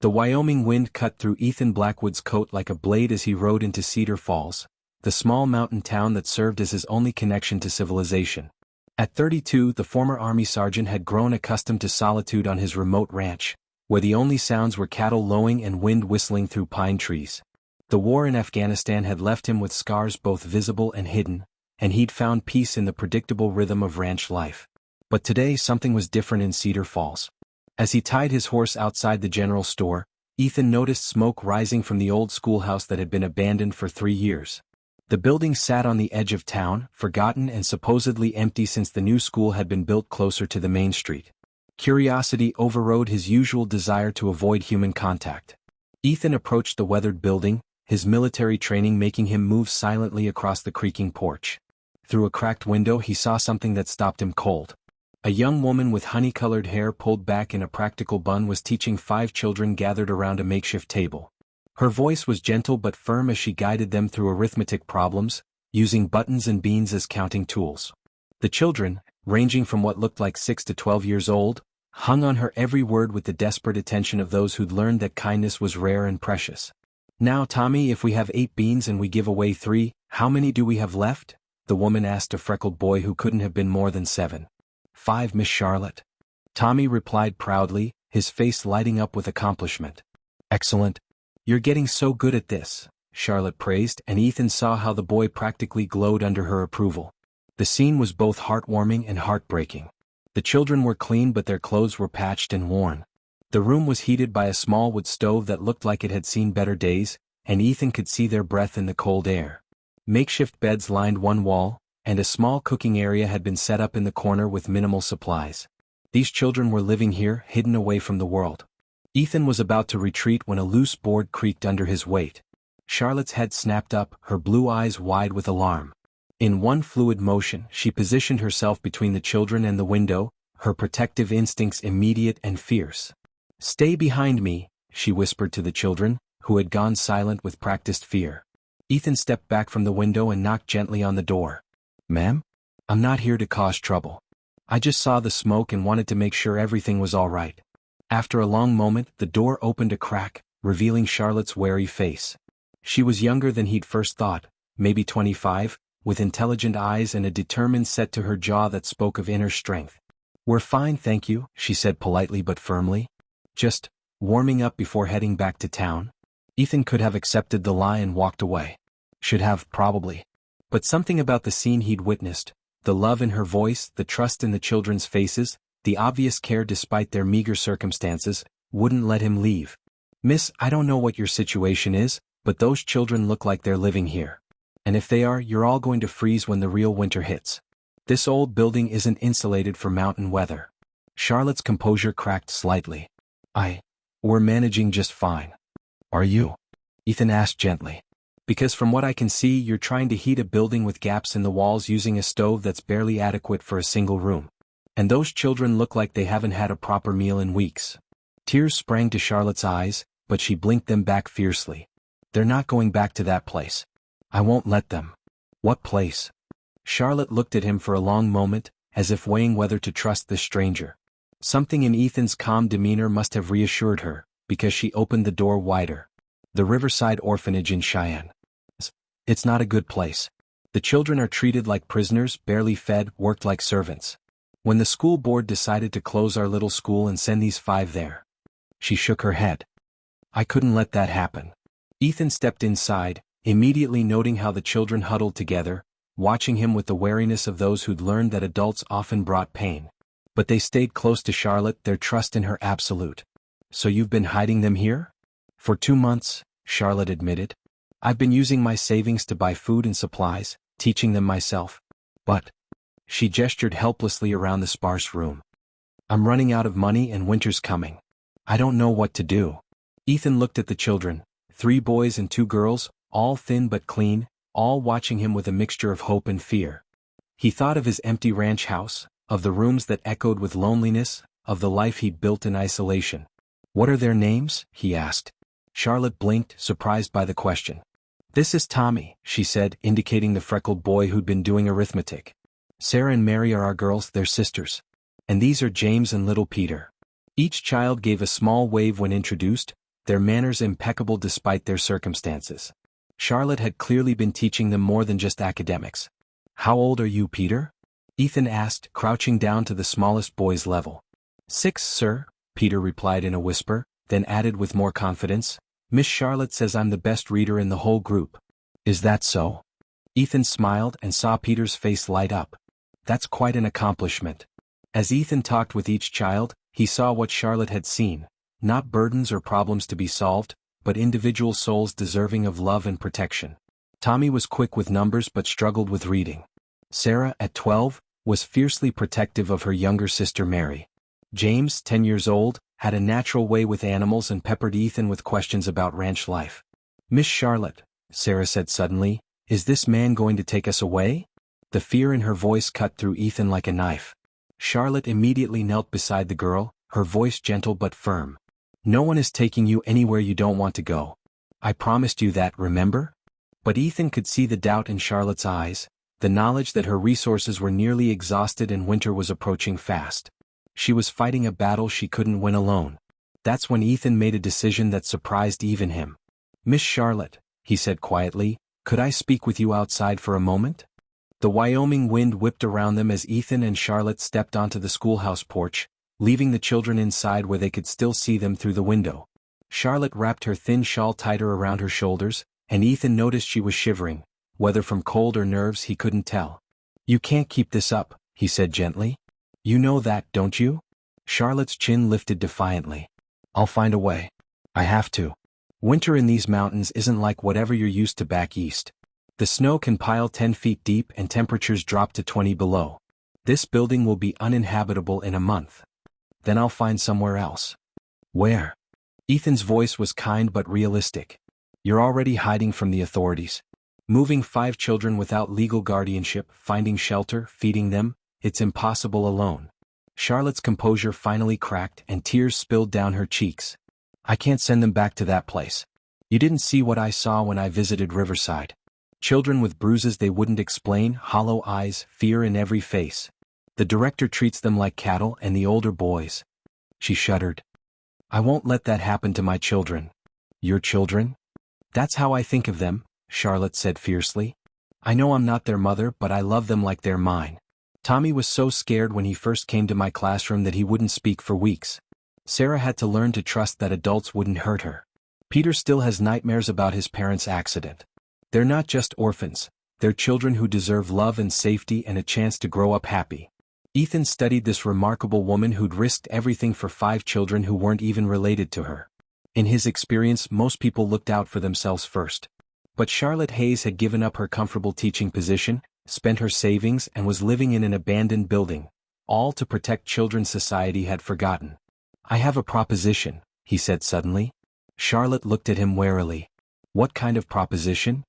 The Wyoming wind cut through Ethan Blackwood's coat like a blade as he rode into Cedar Falls, the small mountain town that served as his only connection to civilization. At 32, the former Army sergeant had grown accustomed to solitude on his remote ranch, where the only sounds were cattle lowing and wind whistling through pine trees. The war in Afghanistan had left him with scars both visible and hidden, and he'd found peace in the predictable rhythm of ranch life. But today something was different in Cedar Falls. As he tied his horse outside the general store, Ethan noticed smoke rising from the old schoolhouse that had been abandoned for 3 years. The building sat on the edge of town, forgotten and supposedly empty since the new school had been built closer to the main street. Curiosity overrode his usual desire to avoid human contact. Ethan approached the weathered building, his military training making him move silently across the creaking porch. Through a cracked window he saw something that stopped him cold. A young woman with honey-colored hair pulled back in a practical bun was teaching 5 children gathered around a makeshift table. Her voice was gentle but firm as she guided them through arithmetic problems, using buttons and beans as counting tools. The children, ranging from what looked like 6 to 12 years old, hung on her every word with the desperate attention of those who'd learned that kindness was rare and precious. "Now, Tommy, if we have 8 beans and we give away 3, how many do we have left?" the woman asked a freckled boy who couldn't have been more than 7. 5, Miss Charlotte. Tommy replied proudly, his face lighting up with accomplishment. "Excellent. You're getting so good at this," Charlotte praised, and Ethan saw how the boy practically glowed under her approval. The scene was both heartwarming and heartbreaking. The children were clean but their clothes were patched and worn. The room was heated by a small wood stove that looked like it had seen better days, and Ethan could see their breath in the cold air. Makeshift beds lined one wall, and a small cooking area had been set up in the corner with minimal supplies. These children were living here, hidden away from the world. Ethan was about to retreat when a loose board creaked under his weight. Charlotte's head snapped up, her blue eyes wide with alarm. In one fluid motion, she positioned herself between the children and the window, her protective instincts immediate and fierce. "Stay behind me," she whispered to the children, who had gone silent with practiced fear. Ethan stepped back from the window and knocked gently on the door. "Ma'am? I'm not here to cause trouble. I just saw the smoke and wanted to make sure everything was all right." After a long moment, the door opened a crack, revealing Charlotte's wary face. She was younger than he'd first thought, maybe 25, with intelligent eyes and a determined set to her jaw that spoke of inner strength. "We're fine, thank you," she said politely but firmly. "Just warming up before heading back to town." Ethan could have accepted the lie and walked away. Should have, probably. But something about the scene he'd witnessed, the love in her voice, the trust in the children's faces, the obvious care despite their meager circumstances, wouldn't let him leave. "Miss, I don't know what your situation is, but those children look like they're living here. And if they are, you're all going to freeze when the real winter hits. This old building isn't insulated for mountain weather." Charlotte's composure cracked slightly. We're managing just fine." "Are you?" Ethan asked gently. "Because from what I can see, you're trying to heat a building with gaps in the walls using a stove that's barely adequate for a single room. And those children look like they haven't had a proper meal in weeks." Tears sprang to Charlotte's eyes, but she blinked them back fiercely. "They're not going back to that place. I won't let them." "What place?" Charlotte looked at him for a long moment, as if weighing whether to trust this stranger. Something in Ethan's calm demeanor must have reassured her, because she opened the door wider. "The Riverside Orphanage in Cheyenne. It's not a good place. The children are treated like prisoners, barely fed, worked like servants. When the school board decided to close our little school and send these 5 there." She shook her head. "I couldn't let that happen." Ethan stepped inside, immediately noting how the children huddled together, watching him with the wariness of those who'd learned that adults often brought pain. But they stayed close to Charlotte, their trust in her absolute. "So you've been hiding them here?" "For 2 months, Charlotte admitted. "I've been using my savings to buy food and supplies, teaching them myself. But..." She gestured helplessly around the sparse room. "I'm running out of money and winter's coming. I don't know what to do." Ethan looked at the children, 3 boys and 2 girls, all thin but clean, all watching him with a mixture of hope and fear. He thought of his empty ranch house, of the rooms that echoed with loneliness, of the life he'd built in isolation. "What are their names?" he asked. Charlotte blinked, surprised by the question. "This is Tommy," she said, indicating the freckled boy who'd been doing arithmetic. "Sarah and Mary are our girls, they're sisters. And these are James and little Peter." Each child gave a small wave when introduced, their manners impeccable despite their circumstances. Charlotte had clearly been teaching them more than just academics. "How old are you, Peter?" Ethan asked, crouching down to the smallest boy's level. "6, sir," Peter replied in a whisper, then added with more confidence, "Miss Charlotte says I'm the best reader in the whole group." "Is that so?" Ethan smiled and saw Peter's face light up. "That's quite an accomplishment." As Ethan talked with each child, he saw what Charlotte had seen, not burdens or problems to be solved, but individual souls deserving of love and protection. Tommy was quick with numbers but struggled with reading. Sarah, at 12, was fiercely protective of her younger sister Mary. James, 10 years old, had a natural way with animals and peppered Ethan with questions about ranch life. "Miss Charlotte," Sarah said suddenly, "is this man going to take us away?" The fear in her voice cut through Ethan like a knife. Charlotte immediately knelt beside the girl, her voice gentle but firm. "No one is taking you anywhere you don't want to go. I promised you that, remember?" But Ethan could see the doubt in Charlotte's eyes, the knowledge that her resources were nearly exhausted and winter was approaching fast. She was fighting a battle she couldn't win alone. That's when Ethan made a decision that surprised even him. "Miss Charlotte," he said quietly, "could I speak with you outside for a moment?" The Wyoming wind whipped around them as Ethan and Charlotte stepped onto the schoolhouse porch, leaving the children inside where they could still see them through the window. Charlotte wrapped her thin shawl tighter around her shoulders, and Ethan noticed she was shivering, whether from cold or nerves he couldn't tell. "You can't keep this up," he said gently. "You know that, don't you?" Charlotte's chin lifted defiantly. "I'll find a way. I have to. Winter in these mountains isn't like whatever you're used to back east. The snow can pile 10 feet deep and temperatures drop to 20 below. This building will be uninhabitable in a month. Then I'll find somewhere else." "Where?" Ethan's voice was kind but realistic. "You're already hiding from the authorities. Moving 5 children without legal guardianship, finding shelter, feeding them, it's impossible alone." Charlotte's composure finally cracked and tears spilled down her cheeks. "I can't send them back to that place. You didn't see what I saw when I visited Riverside. Children with bruises they wouldn't explain, hollow eyes, fear in every face. The director treats them like cattle and the older boys." She shuddered. "I won't let that happen to my children." "Your children?" "That's how I think of them," Charlotte said fiercely. "I know I'm not their mother, but I love them like they're mine. Tommy was so scared when he first came to my classroom that he wouldn't speak for weeks. Sarah had to learn to trust that adults wouldn't hurt her. Peter still has nightmares about his parents' accident. They're not just orphans, they're children who deserve love and safety and a chance to grow up happy." Ethan studied this remarkable woman who'd risked everything for 5 children who weren't even related to her. In his experience, most people looked out for themselves first. But Charlotte Hayes had given up her comfortable teaching position, spent her savings and was living in an abandoned building, all to protect children society had forgotten. "I have a proposition," he said suddenly. Charlotte looked at him warily. "What kind of proposition?"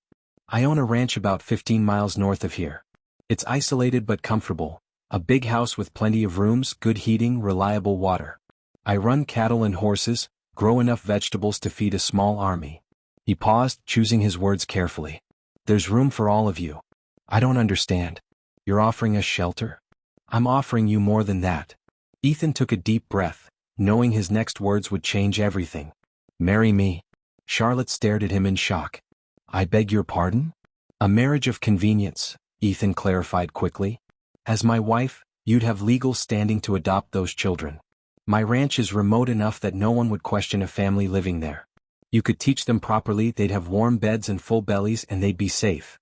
"I own a ranch about 15 miles north of here. It's isolated but comfortable, a big house with plenty of rooms, good heating, reliable water. I run cattle and horses, grow enough vegetables to feed a small army." He paused, choosing his words carefully. "There's room for all of you." "I don't understand. You're offering us shelter?" "I'm offering you more than that." Ethan took a deep breath, knowing his next words would change everything. "Marry me." Charlotte stared at him in shock. "I beg your pardon?" "A marriage of convenience," Ethan clarified quickly. "As my wife, you'd have legal standing to adopt those children. My ranch is remote enough that no one would question a family living there. You could teach them properly, they'd have warm beds and full bellies and they'd be safe."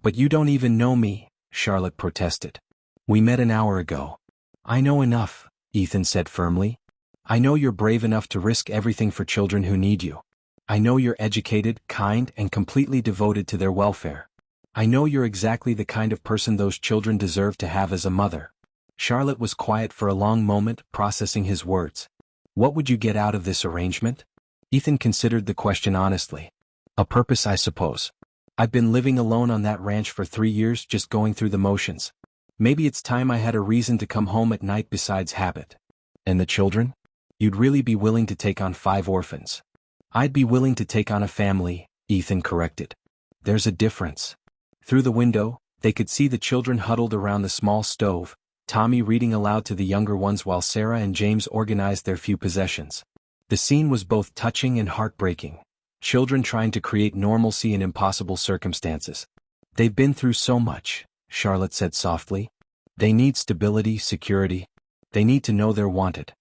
"But you don't even know me," Charlotte protested. "We met an hour ago." "I know enough," Ethan said firmly. "I know you're brave enough to risk everything for children who need you. I know you're educated, kind, and completely devoted to their welfare. I know you're exactly the kind of person those children deserve to have as a mother." Charlotte was quiet for a long moment, processing his words. "What would you get out of this arrangement?" Ethan considered the question honestly. "A purpose, I suppose. I've been living alone on that ranch for 3 years, just going through the motions. Maybe it's time I had a reason to come home at night besides habit." "And the children?" "You'd really be willing to take on 5 orphans." "I'd be willing to take on a family," Ethan corrected. "There's a difference." Through the window, they could see the children huddled around the small stove, Tommy reading aloud to the younger ones while Sarah and James organized their few possessions. The scene was both touching and heartbreaking. Children trying to create normalcy in impossible circumstances. They've been through so much, Charlotte said softly. They need stability, security. They need to know they're wanted.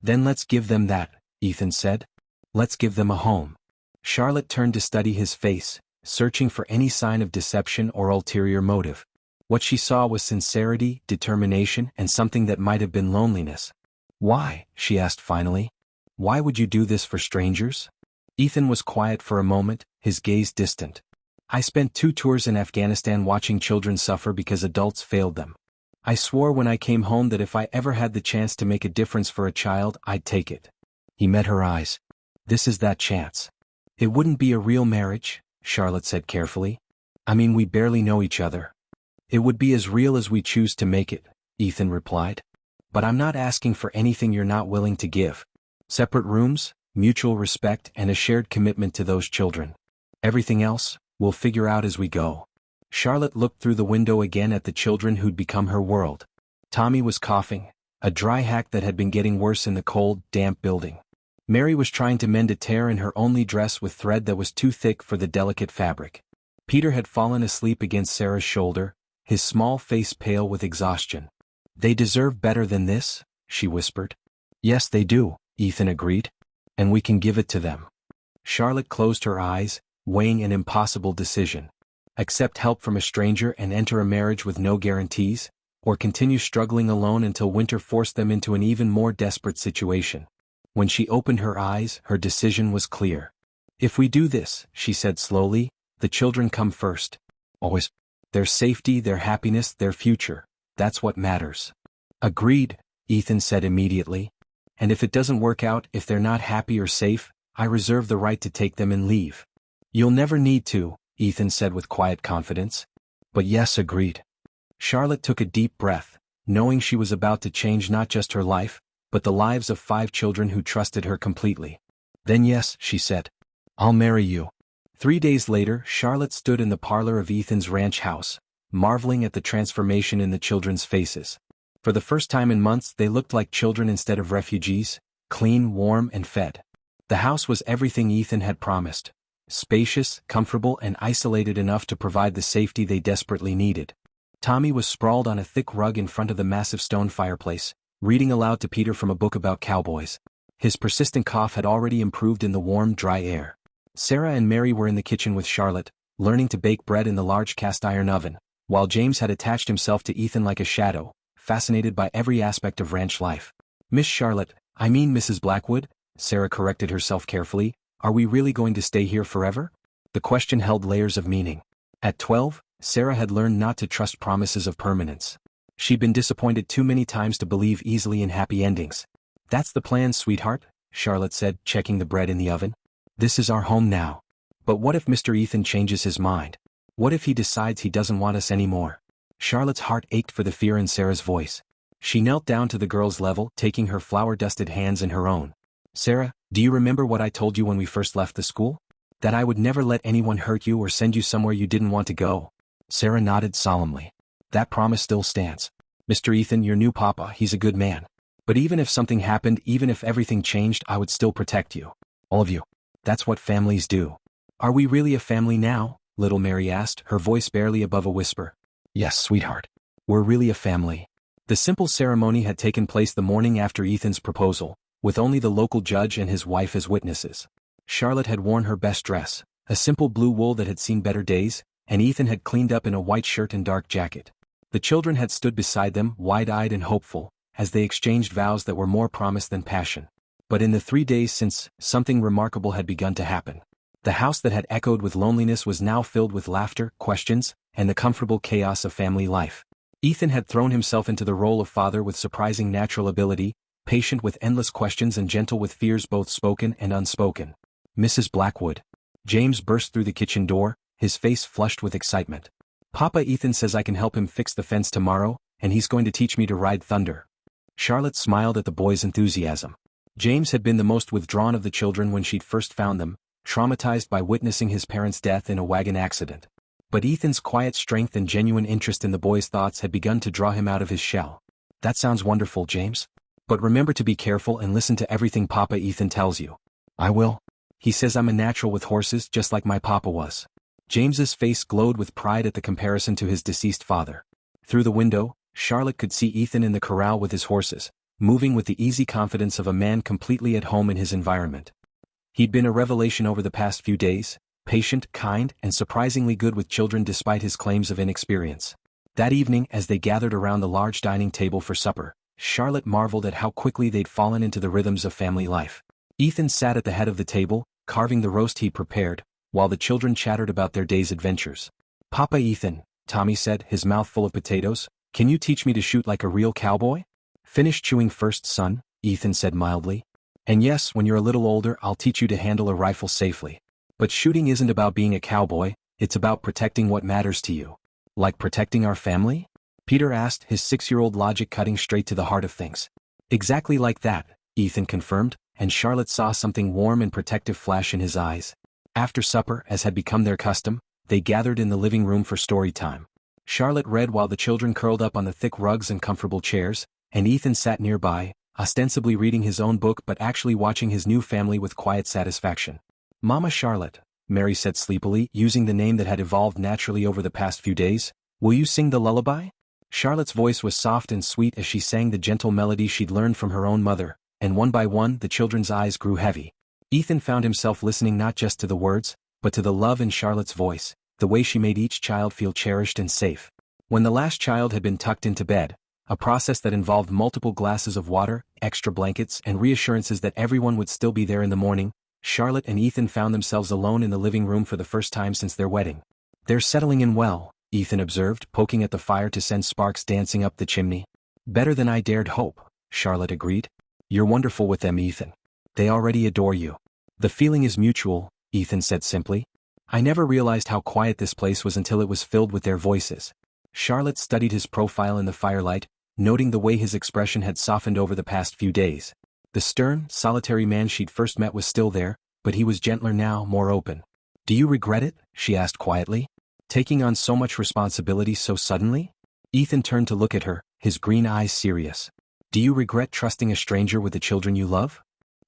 Then let's give them that, Ethan said. Let's give them a home. Charlotte turned to study his face, searching for any sign of deception or ulterior motive. What she saw was sincerity, determination, and something that might have been loneliness. Why? She asked finally. Why would you do this for strangers? Ethan was quiet for a moment, his gaze distant. I spent 2 tours in Afghanistan watching children suffer because adults failed them. I swore when I came home that if I ever had the chance to make a difference for a child, I'd take it. He met her eyes. This is that chance. It wouldn't be a real marriage, Charlotte said carefully. I mean, we barely know each other. It would be as real as we choose to make it, Ethan replied. But I'm not asking for anything you're not willing to give. Separate rooms, mutual respect, and a shared commitment to those children. Everything else, we'll figure out as we go. Charlotte looked through the window again at the children who'd become her world. Tommy was coughing, a dry hack that had been getting worse in the cold, damp building. Mary was trying to mend a tear in her only dress with thread that was too thick for the delicate fabric. Peter had fallen asleep against Sarah's shoulder, his small face pale with exhaustion. They deserve better than this, she whispered. Yes, they do, Ethan agreed. And we can give it to them. Charlotte closed her eyes, weighing an impossible decision. Accept help from a stranger and enter a marriage with no guarantees, or continue struggling alone until winter forced them into an even more desperate situation. When she opened her eyes, her decision was clear. If we do this, she said slowly, the children come first. Always. Their safety, their happiness, their future. That's what matters. Agreed, Ethan said immediately. And if it doesn't work out, if they're not happy or safe, I reserve the right to take them and leave. You'll never need to, Ethan said with quiet confidence. But yes, agreed. Charlotte took a deep breath, knowing she was about to change not just her life, but the lives of 5 children who trusted her completely. Then yes, she said. I'll marry you. 3 days later, Charlotte stood in the parlor of Ethan's ranch house, marveling at the transformation in the children's faces. For the first time in months, they looked like children instead of refugees, clean, warm, and fed. The house was everything Ethan had promised. Spacious, comfortable, and isolated enough to provide the safety they desperately needed. Tommy was sprawled on a thick rug in front of the massive stone fireplace, reading aloud to Peter from a book about cowboys. His persistent cough had already improved in the warm, dry air. Sarah and Mary were in the kitchen with Charlotte, learning to bake bread in the large cast-iron oven, while James had attached himself to Ethan like a shadow, fascinated by every aspect of ranch life. Miss Charlotte, I mean Mrs. Blackwood, Sarah corrected herself carefully, are we really going to stay here forever? The question held layers of meaning. At 12, Sarah had learned not to trust promises of permanence. She'd been disappointed too many times to believe easily in happy endings. That's the plan, sweetheart, Charlotte said, checking the bread in the oven. This is our home now. But what if Mr. Ethan changes his mind? What if he decides he doesn't want us anymore? Charlotte's heart ached for the fear in Sarah's voice. She knelt down to the girl's level, taking her flour-dusted hands in her own. Sarah, do you remember what I told you when we first left the school? That I would never let anyone hurt you or send you somewhere you didn't want to go. Sarah nodded solemnly. That promise still stands. Mr. Ethan, your new papa, he's a good man. But even if something happened, even if everything changed, I would still protect you. All of you. That's what families do. Are we really a family now? Little Mary asked, her voice barely above a whisper. Yes, sweetheart. We're really a family. The simple ceremony had taken place the morning after Ethan's proposal, with only the local judge and his wife as witnesses. Charlotte had worn her best dress, a simple blue wool that had seen better days, and Ethan had cleaned up in a white shirt and dark jacket. The children had stood beside them, wide-eyed and hopeful, as they exchanged vows that were more promise than passion. But in the 3 days since, something remarkable had begun to happen. The house that had echoed with loneliness was now filled with laughter, questions, and the comfortable chaos of family life. Ethan had thrown himself into the role of father with surprising natural ability, patient with endless questions and gentle with fears both spoken and unspoken. Mrs. Blackwood. James burst through the kitchen door, his face flushed with excitement. Papa, Ethan says I can help him fix the fence tomorrow, and he's going to teach me to ride thunder. Charlotte smiled at the boy's enthusiasm. James had been the most withdrawn of the children when she'd first found them, traumatized by witnessing his parents' death in a wagon accident. But Ethan's quiet strength and genuine interest in the boy's thoughts had begun to draw him out of his shell. That sounds wonderful, James. But remember to be careful and listen to everything Papa Ethan tells you. I will. He says I'm a natural with horses just like my papa was. James's face glowed with pride at the comparison to his deceased father. Through the window, Charlotte could see Ethan in the corral with his horses, moving with the easy confidence of a man completely at home in his environment. He'd been a revelation over the past few days, patient, kind, and surprisingly good with children despite his claims of inexperience. That evening, as they gathered around the large dining table for supper, Charlotte marveled at how quickly they'd fallen into the rhythms of family life. Ethan sat at the head of the table, carving the roast he'd prepared, while the children chattered about their day's adventures. Papa Ethan, Tommy said, his mouth full of potatoes, can you teach me to shoot like a real cowboy? Finish chewing first, son, Ethan said mildly. And yes, when you're a little older I'll teach you to handle a rifle safely. But shooting isn't about being a cowboy, it's about protecting what matters to you. Like protecting our family? Peter asked, his 6-year-old logic cutting straight to the heart of things. Exactly like that, Ethan confirmed, and Charlotte saw something warm and protective flash in his eyes. After supper, as had become their custom, they gathered in the living room for story time. Charlotte read while the children curled up on the thick rugs and comfortable chairs, and Ethan sat nearby, ostensibly reading his own book but actually watching his new family with quiet satisfaction. Mama Charlotte, Mary said sleepily, using the name that had evolved naturally over the past few days, will you sing the lullaby? Charlotte's voice was soft and sweet as she sang the gentle melody she'd learned from her own mother, and one by one the children's eyes grew heavy. Ethan found himself listening not just to the words, but to the love in Charlotte's voice, the way she made each child feel cherished and safe. When the last child had been tucked into bed, a process that involved multiple glasses of water, extra blankets, and reassurances that everyone would still be there in the morning, Charlotte and Ethan found themselves alone in the living room for the first time since their wedding. They're settling in well, Ethan observed, poking at the fire to send sparks dancing up the chimney. Better than I dared hope, Charlotte agreed. You're wonderful with them, Ethan. They already adore you. The feeling is mutual, Ethan said simply. I never realized how quiet this place was until it was filled with their voices. Charlotte studied his profile in the firelight, noting the way his expression had softened over the past few days. The stern, solitary man she'd first met was still there, but he was gentler now, more open. Do you regret it? She asked quietly. Taking on so much responsibility so suddenly? Ethan turned to look at her, his green eyes serious. Do you regret trusting a stranger with the children you love?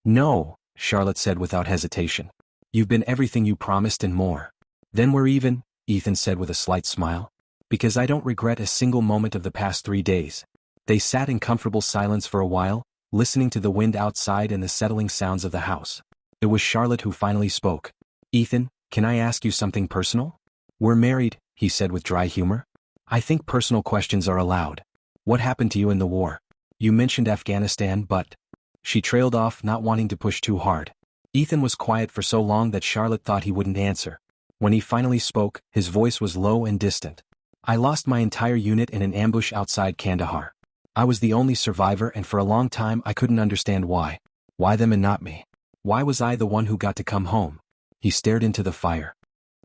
No, Charlotte said without hesitation. You've been everything you promised and more. Then we're even, Ethan said with a slight smile. Because I don't regret a single moment of the past 3 days. They sat in comfortable silence for a while, listening to the wind outside and the settling sounds of the house. It was Charlotte who finally spoke. Ethan, can I ask you something personal? We're married, he said with dry humor. I think personal questions are allowed. What happened to you in the war? You mentioned Afghanistan, but... She trailed off, not wanting to push too hard. Ethan was quiet for so long that Charlotte thought he wouldn't answer. When he finally spoke, his voice was low and distant. I lost my entire unit in an ambush outside Kandahar. I was the only survivor and for a long time I couldn't understand why. Why them and not me? Why was I the one who got to come home? He stared into the fire.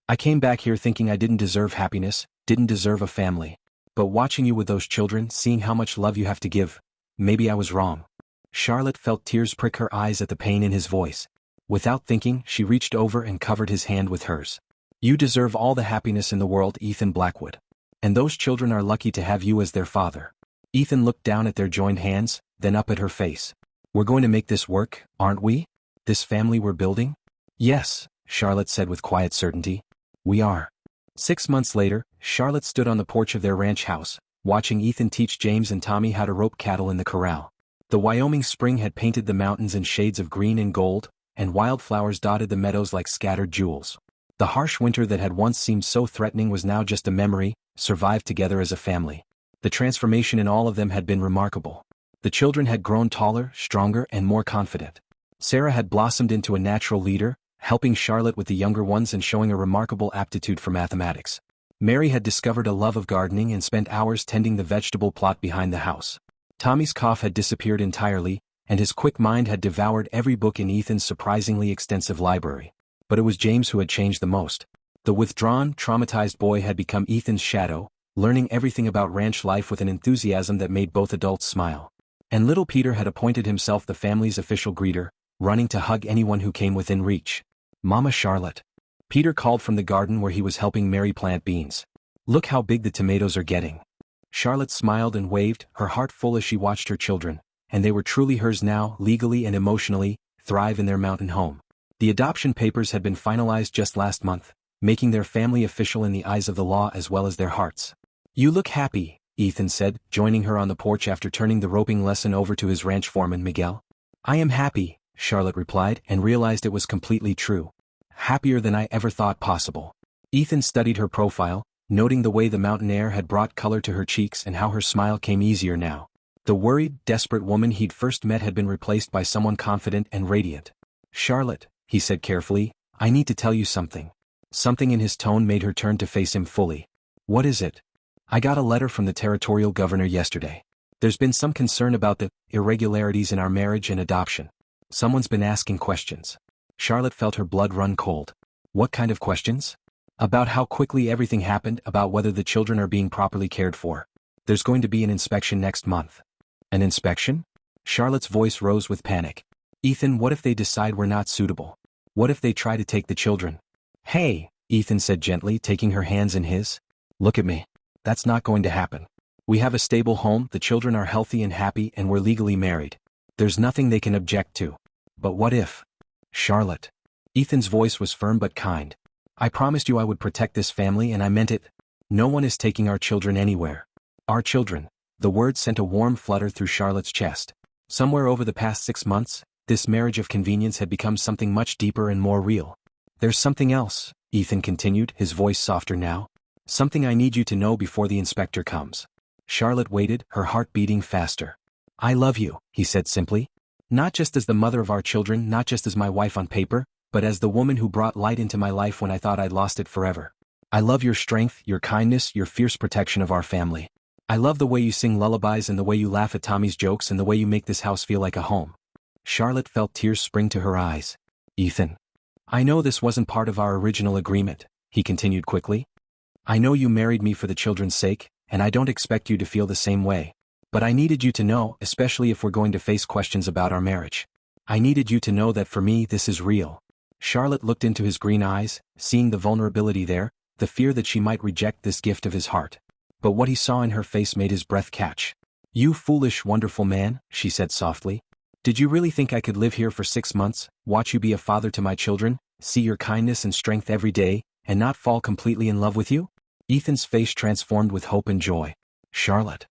I came back here thinking I didn't deserve happiness, didn't deserve a family. But watching you with those children, seeing how much love you have to give, maybe I was wrong. Charlotte felt tears prick her eyes at the pain in his voice. Without thinking, she reached over and covered his hand with hers. You deserve all the happiness in the world, Ethan Blackwood. And those children are lucky to have you as their father. Ethan looked down at their joined hands, then up at her face. We're going to make this work, aren't we? This family we're building? Yes, Charlotte said with quiet certainty. We are. 6 months later, Charlotte stood on the porch of their ranch house, watching Ethan teach James and Tommy how to rope cattle in the corral. The Wyoming spring had painted the mountains in shades of green and gold, and wildflowers dotted the meadows like scattered jewels. The harsh winter that had once seemed so threatening was now just a memory, survived together as a family. The transformation in all of them had been remarkable. The children had grown taller, stronger, and more confident. Sarah had blossomed into a natural leader, helping Charlotte with the younger ones and showing a remarkable aptitude for mathematics. Mary had discovered a love of gardening and spent hours tending the vegetable plot behind the house. Tommy's cough had disappeared entirely, and his quick mind had devoured every book in Ethan's surprisingly extensive library. But it was James who had changed the most. The withdrawn, traumatized boy had become Ethan's shadow, learning everything about ranch life with an enthusiasm that made both adults smile. And little Peter had appointed himself the family's official greeter, running to hug anyone who came within reach. Mama Charlotte. Peter called from the garden where he was helping Mary plant beans. Look how big the tomatoes are getting. Charlotte smiled and waved, her heart full as she watched her children, and they were truly hers now, legally and emotionally, thrive in their mountain home. The adoption papers had been finalized just last month, making their family official in the eyes of the law as well as their hearts. "You look happy," Ethan said, joining her on the porch after turning the roping lesson over to his ranch foreman Miguel. "I am happy," Charlotte replied, and realized it was completely true. "Happier than I ever thought possible." Ethan studied her profile, noting the way the mountain air had brought color to her cheeks and how her smile came easier now. The worried, desperate woman he'd first met had been replaced by someone confident and radiant. "Charlotte," he said carefully, "I need to tell you something." Something in his tone made her turn to face him fully. "What is it?" "I got a letter from the territorial governor yesterday. There's been some concern about the irregularities in our marriage and adoption. Someone's been asking questions." Charlotte felt her blood run cold. "What kind of questions?" "About how quickly everything happened, about whether the children are being properly cared for. There's going to be an inspection next month." "An inspection?" Charlotte's voice rose with panic. "Ethan, what if they decide we're not suitable? What if they try to take the children?" "Hey," Ethan said gently, taking her hands in his. "Look at me. That's not going to happen. We have a stable home, the children are healthy and happy, and we're legally married. There's nothing they can object to. But what if?" "Charlotte." Ethan's voice was firm but kind. "I promised you I would protect this family, and I meant it. No one is taking our children anywhere. Our children." The word sent a warm flutter through Charlotte's chest. Somewhere over the past 6 months, this marriage of convenience had become something much deeper and more real. "There's something else," Ethan continued, his voice softer now. "Something I need you to know before the inspector comes." Charlotte waited, her heart beating faster. "I love you," he said simply. "Not just as the mother of our children, not just as my wife on paper, but as the woman who brought light into my life when I thought I'd lost it forever. I love your strength, your kindness, your fierce protection of our family. I love the way you sing lullabies and the way you laugh at Tommy's jokes and the way you make this house feel like a home." Charlotte felt tears spring to her eyes. "Ethan. I know this wasn't part of our original agreement," he continued quickly. "I know you married me for the children's sake, and I don't expect you to feel the same way. But I needed you to know, especially if we're going to face questions about our marriage. I needed you to know that for me this is real." Charlotte looked into his green eyes, seeing the vulnerability there, the fear that she might reject this gift of his heart. But what he saw in her face made his breath catch. "You foolish, wonderful man," she said softly. "Did you really think I could live here for 6 months, watch you be a father to my children, see your kindness and strength every day, and not fall completely in love with you?" Ethan's face transformed with hope and joy. "Charlotte.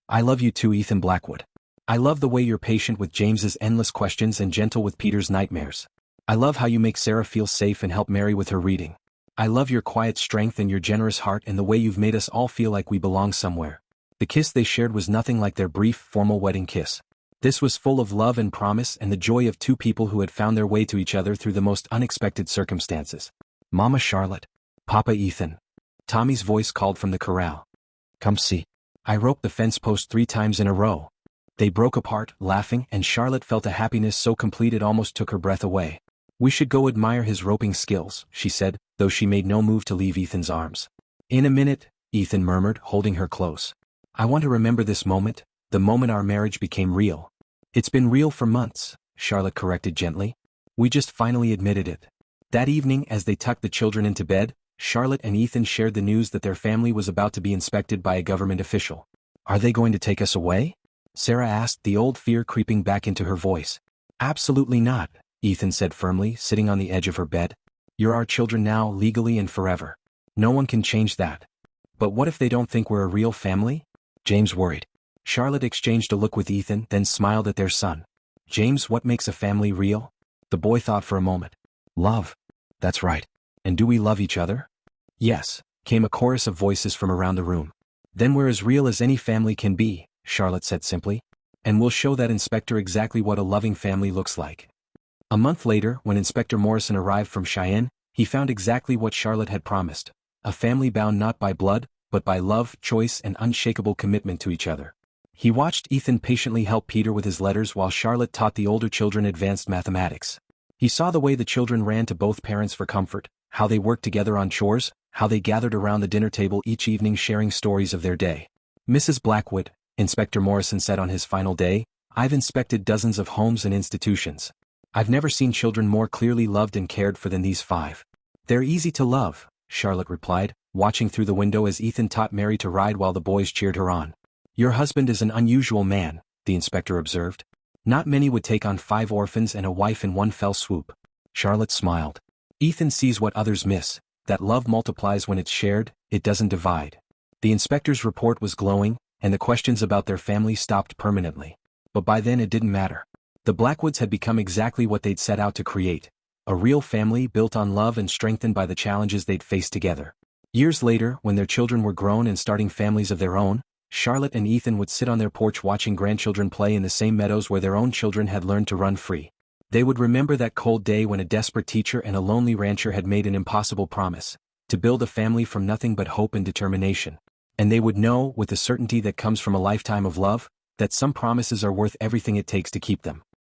I love you too, Ethan Blackwood. I love the way you're patient with James's endless questions and gentle with Peter's nightmares. I love how you make Sarah feel safe and help Mary with her reading. I love your quiet strength and your generous heart and the way you've made us all feel like we belong somewhere." The kiss they shared was nothing like their brief, formal wedding kiss. This was full of love and promise and the joy of two people who had found their way to each other through the most unexpected circumstances. "Mama Charlotte. Papa Ethan." Tommy's voice called from the corral. "Come see. I roped the fence post 3 times in a row." They broke apart, laughing, and Charlotte felt a happiness so complete it almost took her breath away. "We should go admire his roping skills," she said, though she made no move to leave Ethan's arms. "In a minute," Ethan murmured, holding her close. "I want to remember this moment, the moment our marriage became real." "It's been real for months," Charlotte corrected gently. "We just finally admitted it." That evening, as they tucked the children into bed, Charlotte and Ethan shared the news that their family was about to be inspected by a government official. "Are they going to take us away?" Sarah asked, the old fear creeping back into her voice. "Absolutely not," Ethan said firmly, sitting on the edge of her bed. "You're our children now, legally and forever. No one can change that." "But what if they don't think we're a real family?" James worried. Charlotte exchanged a look with Ethan, then smiled at their son. "James, what makes a family real?" The boy thought for a moment. "Love." "That's right. And do we love each other?" "Yes," came a chorus of voices from around the room. "Then we're as real as any family can be," Charlotte said simply. "And we'll show that inspector exactly what a loving family looks like." A month later, when Inspector Morrison arrived from Cheyenne, he found exactly what Charlotte had promised. A family bound not by blood, but by love, choice, and unshakable commitment to each other. He watched Ethan patiently help Peter with his letters while Charlotte taught the older children advanced mathematics. He saw the way the children ran to both parents for comfort, how they worked together on chores, how they gathered around the dinner table each evening sharing stories of their day. "Mrs. Blackwood," Inspector Morrison said on his final day, "I've inspected dozens of homes and institutions. I've never seen children more clearly loved and cared for than these 5. They're easy to love," Charlotte replied, watching through the window as Ethan taught Mary to ride while the boys cheered her on. "Your husband is an unusual man," the inspector observed. Not many would take on 5 orphans and a wife in one fell swoop. Charlotte smiled. Ethan sees what others miss, that love multiplies when it's shared, it doesn't divide. The inspector's report was glowing, and the questions about their family stopped permanently. But by then it didn't matter. The Blackwoods had become exactly what they'd set out to create. A real family built on love and strengthened by the challenges they'd faced together. Years later, when their children were grown and starting families of their own, Charlotte and Ethan would sit on their porch watching grandchildren play in the same meadows where their own children had learned to run free. They would remember that cold day when a desperate teacher and a lonely rancher had made an impossible promise, to build a family from nothing but hope and determination. And they would know, with the certainty that comes from a lifetime of love, that some promises are worth everything it takes to keep them.